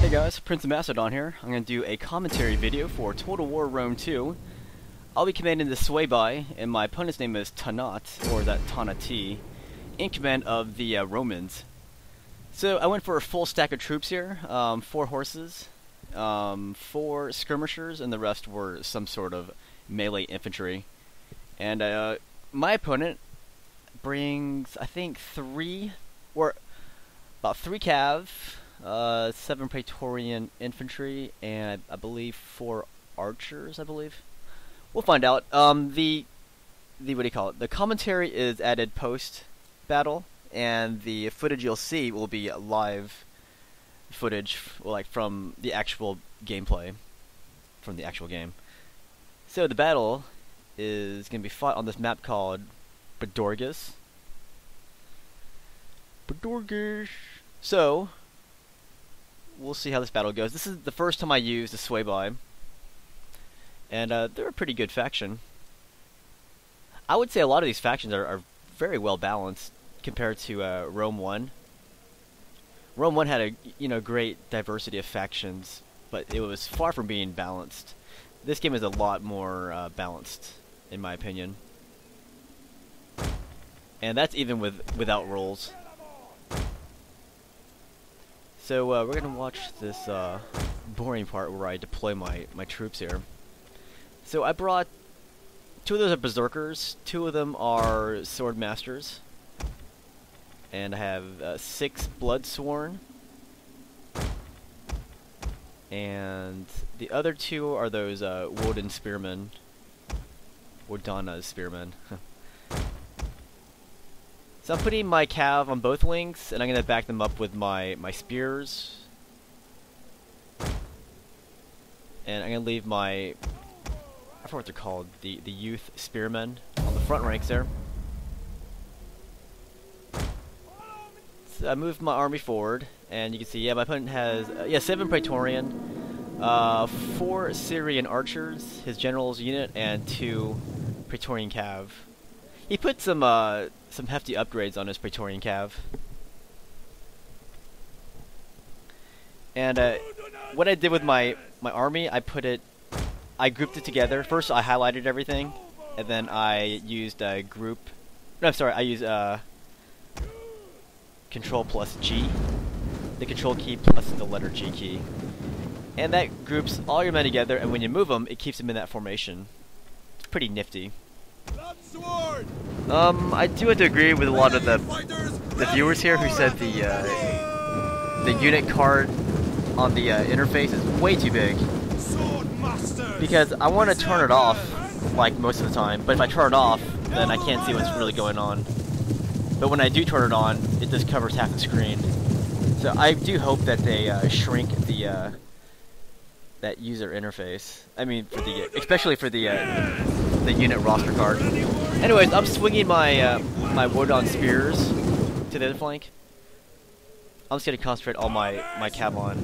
Hey guys, PrinceofMacedon here. I'm going to do a commentary video for Total War Rome 2. I'll be commanding the Suebi, and my opponent's name is TanaT, or that TanaT, in command of the Romans. So I went for a full stack of troops here, 4 horses, 4 skirmishers, and the rest were some sort of melee infantry. And my opponent brings, I think, about 3 cav, 7 Praetorian infantry, and I believe 4 archers, I believe. We'll find out. What do you call it? The commentary is added post-battle, and the footage you'll see will be live footage, like from the actual gameplay, from the actual game. So the battle is going to be fought on this map called Bedorgus. So we'll see how this battle goes. This is the first time I used the Suebi, and they're a pretty good faction. I would say a lot of these factions are very well balanced compared to Rome 1. Rome 1 had a great diversity of factions, but it was far from being balanced. This game is a lot more balanced, in my opinion, and that's even without rolls. So we're going to watch this boring part where I deploy my troops here. So I brought 2 of those are berserkers, 2 of them are sword masters, and I have 6 bloodsworn, and the other 2 are those Woden spearmen, Wodana spearmen. So I'm putting my cav on both wings, and I'm going to back them up with my spears. And I'm going to leave I forget what they're called, the youth spearmen on the front ranks there. So I moved my army forward, and you can see, my opponent has 7 Praetorian, 4 Syrian archers, his general's unit, and 2 Praetorian cav. He put some hefty upgrades on his Praetorian cav. And what I did with my army, I grouped it together. First I highlighted everything, and then I used I used Control plus G, the control key plus the letter G key. And that groups all your men together, and when you move them, it keeps them in that formation. It's pretty nifty. I do have to agree with a lot of the viewers here who said the unit card on the interface is way too big, because I want to turn it off like most of the time, but if I turn it off, then I can't see what's really going on. But when I do turn it on, it just covers half the screen. So I do hope that they shrink that user interface. I mean, especially for the unit roster card. Anyways, I'm swinging my Wodan spears to the other flank. I'm just gonna concentrate all my cav on.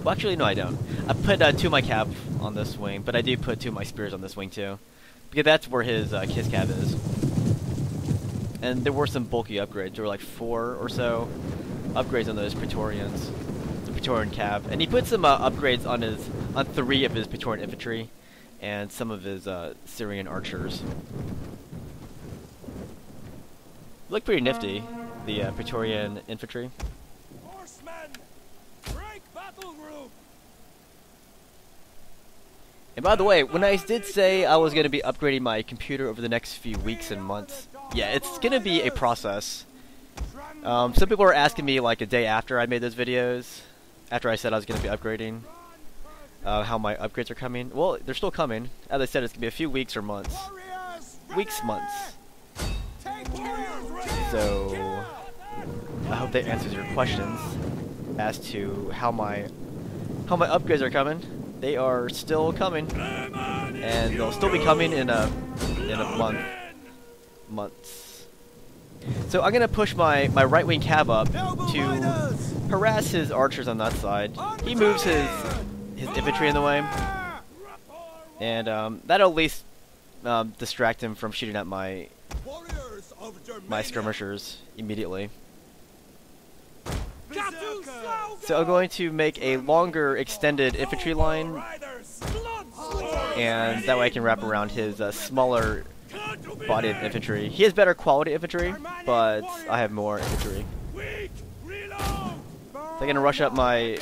Well, actually, no, I don't. I put 2 of my cav on this wing, but I do put 2 of my spears on this wing too, because that's where his cav is. And there were some bulky upgrades. There were like 4 or so upgrades on those Praetorians, the Praetorian cav, and he put some upgrades on 3 of his Praetorian infantry and some of his Syrian archers. Look pretty nifty, the Praetorian infantry. Horsemen, break battle group. And by the way, when I did say I was going to be upgrading my computer over the next few weeks and months, yeah, it's going to be a process. Some people were asking me like a day after I made those videos, after I said I was going to be upgrading, how my upgrades are coming. Well, they're still coming. As I said, it's going to be a few weeks or months. Months. So I hope that answers your questions as to how my upgrades are coming. They are still coming, and they'll still be coming in a months. So I'm gonna push my right wing cav up to harass his archers on that side. He moves his infantry in the way, and that'll at least distract him from shooting at my skirmishers immediately. So I'm going to make a longer extended infantry line, and that way I can wrap around his smaller bodied infantry. He has better quality infantry, but I have more infantry. So I'm going to rush up my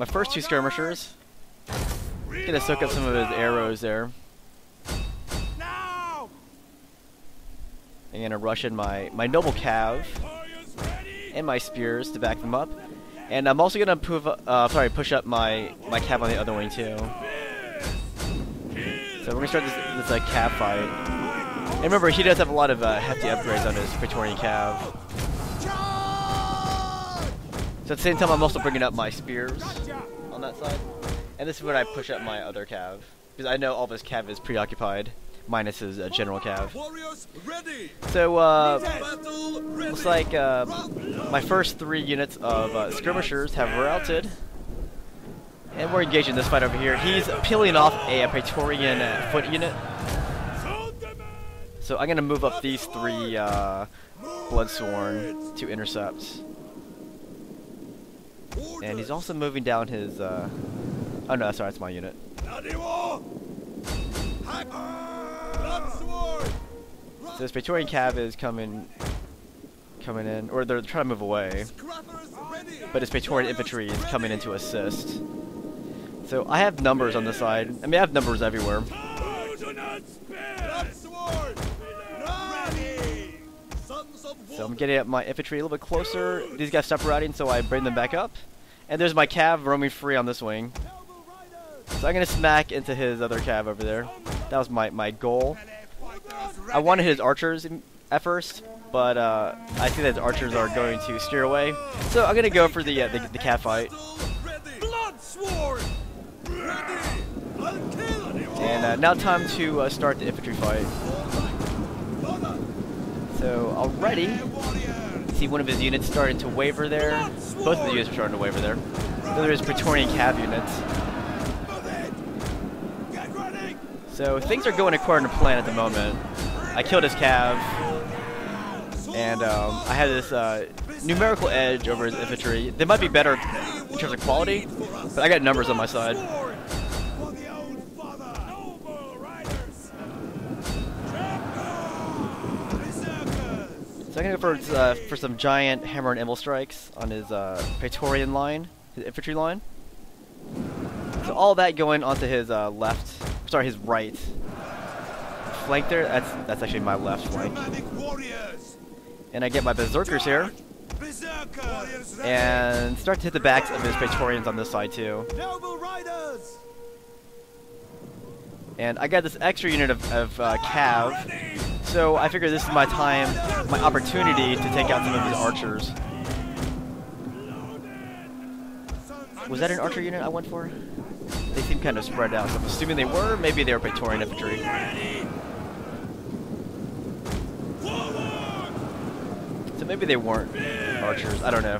first two skirmishers. Going to soak up some of his arrows there. I'm going to rush in my noble cav and my spears to back them up. And I'm also going to push up my cav on the other wing too. So we're going to start this cav fight. And remember, he does have a lot of hefty upgrades on his Praetorian cav. So at the same time, I'm also bringing up my spears on that side. And this is when I push up my other cav. Because I know all of his cav is preoccupied, minus his general cav. So, looks like my first 3 units of skirmishers have routed. And we're engaged in this fight over here. He's peeling off a Praetorian foot unit. So I'm going to move up these 3 Bloodsworn to intercept. And he's also moving down his... oh no, sorry, that's my unit. So this Praetorian cav is coming in, or they're trying to move away. But his Praetorian infantry is coming in to assist. So I have numbers on this side. I mean, I have numbers everywhere. So I'm getting up my infantry a little bit closer. These guys stop routing, so I bring them back up. And there's my cav roaming free on this wing. So I'm going to smack into his other cav over there. That was my goal. I wanted his archers at first, but I see that his archers are going to steer away. So I'm going to go for the cav fight. And now time to start the infantry fight. So already, see one of his units starting to waver there. Both of the units are starting to waver there. Then there's Praetorian cav units. So things are going according to plan at the moment. I killed his cav, and I had this numerical edge over his infantry. They might be better in terms of quality, but I got numbers on my side. So I'm going to go for some giant hammer and anvil strikes on his Praetorian line, his infantry line. So all that going onto his his right flank there. That's actually my left flank. And I get my berserkers here, and start to hit the backs of his Praetorians on this side too. And I got this extra unit of cav. So I figure this is my time, my opportunity to take out some of his archers. Was that an archer unit I went for? They seem kind of spread out, so I'm assuming they were. Maybe they were Praetorian infantry. So maybe they weren't archers. I don't know.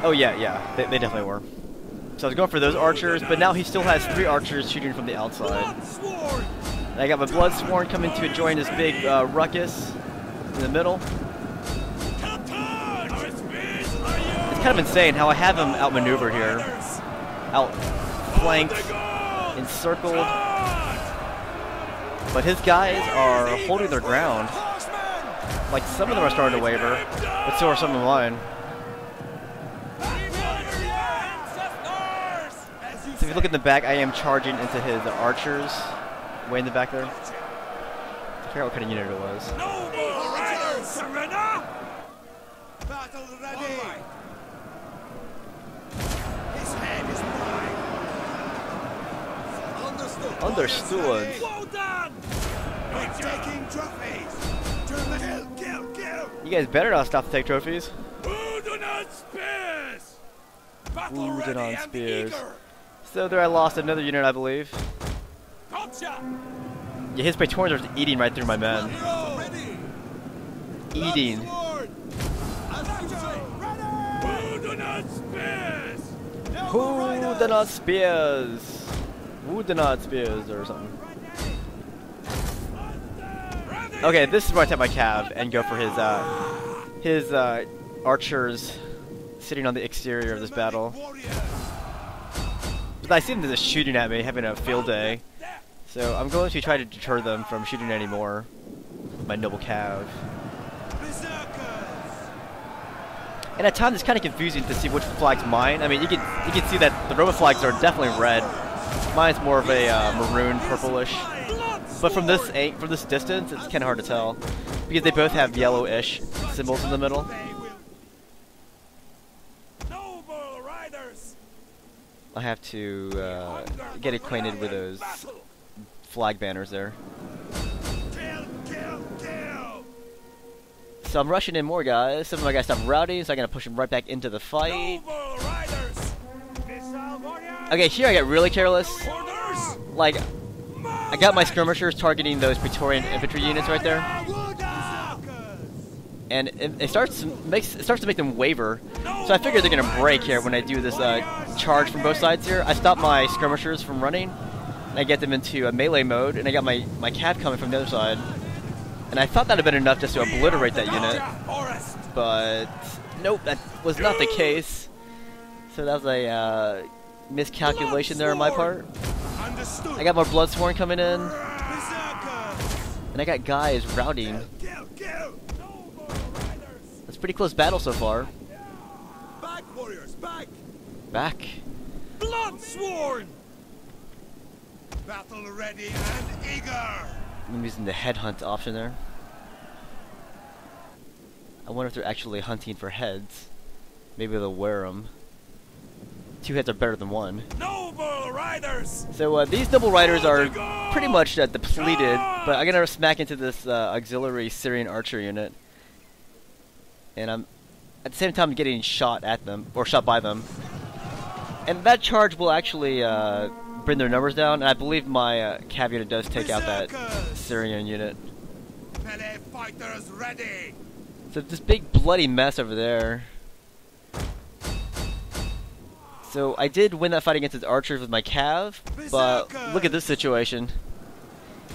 Oh yeah, they definitely were. So I was going for those archers, but now he still has 3 archers shooting from the outside. And I got my Bloodsworn coming to join this big ruckus in the middle. It's kind of insane how I have him outmaneuvered here. Outflanked, encircled. But his guys are holding their ground. Like, some of them are starting to waver, but so are some of mine. So if you look in the back, I am charging into his archers, way in the back there. I forgot what kind of unit it was. Battle ready. His head is mine. Understood. Well done. We're taking trophies. Kill. You guys better not stop to take trophies. Udon spears. Battle Udon ready and spears. eager. So there I lost another unit, I believe. Gotcha. Yeah, his Praetorians are eating right through my men. Eating. Who do not spears? Who do not spears or something. Okay, this is where I take my cav and go for his his archers sitting on the exterior of this battle. But I see them just shooting at me, having a field day. So I'm going to try to deter them from shooting anymore. My noble cav. And at times it's kind of confusing to see which flag's mine. I mean, you can see that the Roman flags are definitely red. Mine's more of a maroon, purplish. But from this distance, it's kind of hard to tell because they both have yellowish symbols in the middle. I have to get acquainted with those flag banners there. So I'm rushing in more guys. Some of my guys stopped routing, so I'm gonna push them right back into the fight. Okay, here I get really careless. Like, I got my skirmishers targeting those Praetorian infantry units right there, and it starts to make them waver. So I figure they're gonna break here when I do this charge from both sides here. I stop my skirmishers from running, and I get them into a melee mode, and I got my cav coming from the other side. And I thought that would have been enough just to obliterate that unit, but nope, that was not the case. So that was a miscalculation there on my part. I got more Bloodsworn coming in, and I got guys routing. That's a pretty close battle so far. Back, warriors, back! Back. Bloodsworn! Battle ready and eager! I'm using the headhunt option there. I wonder if they're actually hunting for heads. Maybe they'll wear them. 2 heads are better than 1. Noble riders! So these noble riders are pretty much depleted, but I'm gonna smack into this auxiliary Syrian archer unit, and I'm at the same time getting shot at them or shot by them. And that charge will actually bring their numbers down, and I believe my cav unit does take out that Syrian unit. Fighters ready. So this big bloody mess over there. So I did win that fight against his archers with my cav, but look at this situation.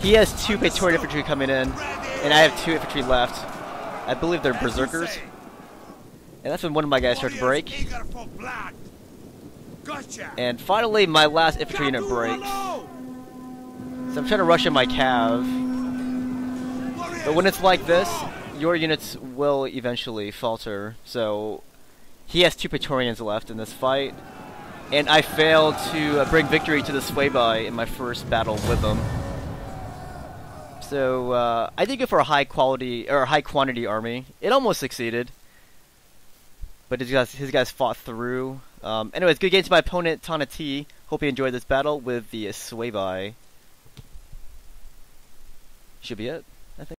He has 2 Praetorian infantry coming in, and I have 2 infantry left. I believe they're berserkers. And that's when one of my guys starts to break. And finally, my last infantry unit breaks. So I'm trying to rush in my cav. But when it's like this, your units will eventually falter. So he has 2 Praetorians left in this fight. And I failed to bring victory to the Suebi in my first battle with them. So I did go for a high quality or high quantity army. It almost succeeded, but his guys fought through. Anyways, good game to my opponent TanaT. Hope you enjoyed this battle with the Suebi. Should be it.